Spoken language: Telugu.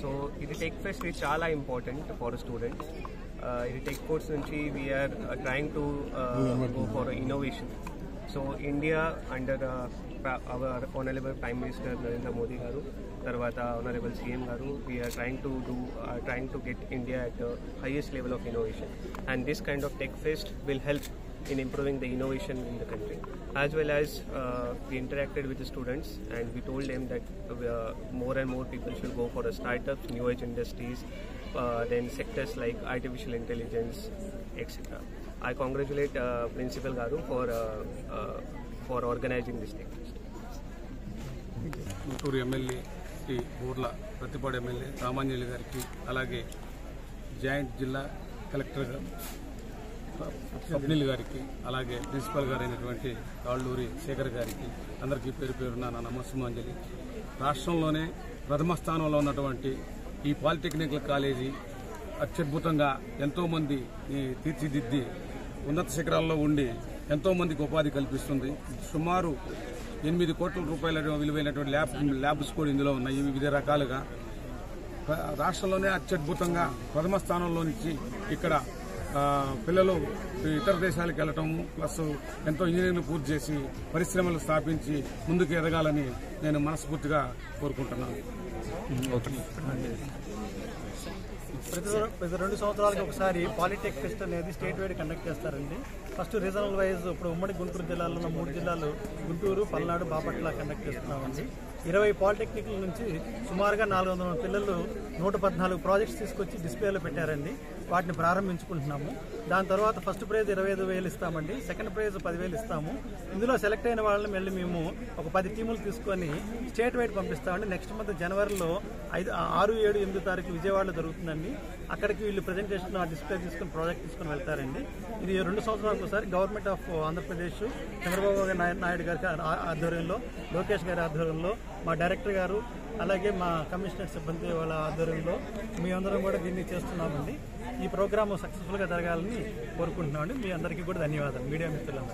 సో ఇది టెక్ ఫెస్ట్ ఇది చాలా ఇంపార్టెంట్ ఫర్ స్టూడెంట్స్. ఇది టెక్ కోర్స్ నుంచి we are trying to go for innovation. So India under our honourable prime minister Narendra Modi garu, తర్వాత honourable CM garu, we are trying to get India at the highest level of innovation, and this kind of tech fest will help in improving the innovation in the country. As well as we interacted with the students and we told them that more and more people should go for startups, new age industries, then sectors like artificial intelligence, etc. I congratulate Principal Garu for organizing this tech fest. Guntur MLA Shri ఊర్ల ప్రతిపాడు ఎమ్మెల్యే రామాంజలి గారికి, అలాగే జాయింట్ జిల్లా కలెక్టర్ స్వప్నిల్ గారికి, అలాగే ప్రిన్సిపల్ గారు అయినటువంటి కాళ్ళూరి శేఖర్ గారికి అందరికీ పేరు పేరున నా నమస్సుమాంజలి. రాష్ట్రంలోనే ప్రథమ స్థానంలో ఉన్నటువంటి ఈ పాలిటెక్నికల్ కాలేజీ అత్యద్భుతంగా ఎంతోమంది తీర్చిదిద్ది ఉన్నత శిఖరాల్లో ఉండి ఎంతోమందికి ఉపాధి కల్పిస్తుంది. సుమారు 8 కోట్ల రూపాయల విలువైనటువంటి ల్యాబ్స్ కూడా ఇందులో ఉన్నాయి. వివిధ రకాలుగా రాష్ట్రంలోనే అత్యద్భుతంగా ప్రథమ స్థానంలో నుంచి ఇక్కడ పిల్లలు ఇతర దేశాలకు వెళ్ళటం, ప్లస్ ఎంతో ఇంజనీరింగ్ పూర్తి చేసి పరిశ్రమలు స్థాపించి ముందుకు ఎదగాలని నేను మనస్ఫూర్తిగా కోరుకుంటున్నాను. ప్రతి 2 సంవత్సరాలకు ఒకసారి పాలిటెక్ ఫెస్ట్ అనేది స్టేట్ వైడ్ కండక్ట్ చేస్తారండి. ఫస్ట్ రీజనల్ వైజ్ ఇప్పుడు ఉమ్మడి గుంటూరు జిల్లాలో ఉన్న 3 జిల్లాలు గుంటూరు, పల్నాడు, బాపట్ల కండక్ట్ చేస్తున్నామండి. 20 పాలిటెక్నిక్ల నుంచి సుమారుగా 400 పిల్లలు 114 ప్రాజెక్ట్స్ తీసుకొచ్చి డిస్ప్లేలో పెట్టారండి. వాటిని ప్రారంభించుకుంటున్నాము. దాని తర్వాత ఫస్ట్ ప్రైజ్ 25,000 ఇస్తామండి, సెకండ్ ప్రైజ్ 10,000 ఇస్తాము. ఇందులో సెలెక్ట్ అయిన వాళ్ళని మళ్ళీ మేము ఒక 10 టీములు తీసుకొని స్టేట్ వైడ్ పంపిస్తామండి. నెక్స్ట్ మంత్ జనవరిలో 6, 7, 8 తారీఖు విజయవాడలో జరుగుతుందండి. అక్కడికి వీళ్ళు ప్రజెంటేషన్ డిస్ప్లే తీసుకుని ప్రాజెక్ట్ తీసుకుని వెళ్తారండి. ఇది 2 సంవత్సరాలకు ఒకసారి గవర్నమెంట్ ఆఫ్ ఆంధ్రప్రదేశ్ చంద్రబాబు నాయుడు గారి ఆధ్వర్యంలో, లోకేష్ గారి ఆధ్వర్యంలో, మా డైరెక్టర్ గారు, అలాగే మా కమిషనర్ సిబ్బంది వాళ్ళ ఆధ్వర్యంలో మీ అందరం కూడా దీన్ని చేస్తున్నామండి. ఈ ప్రోగ్రాము సక్సెస్ఫుల్గా జరగాలని కోరుకుంటున్నామండి. మీ అందరికీ కూడా ధన్యవాదాలు మీడియా మిత్రులందరూ.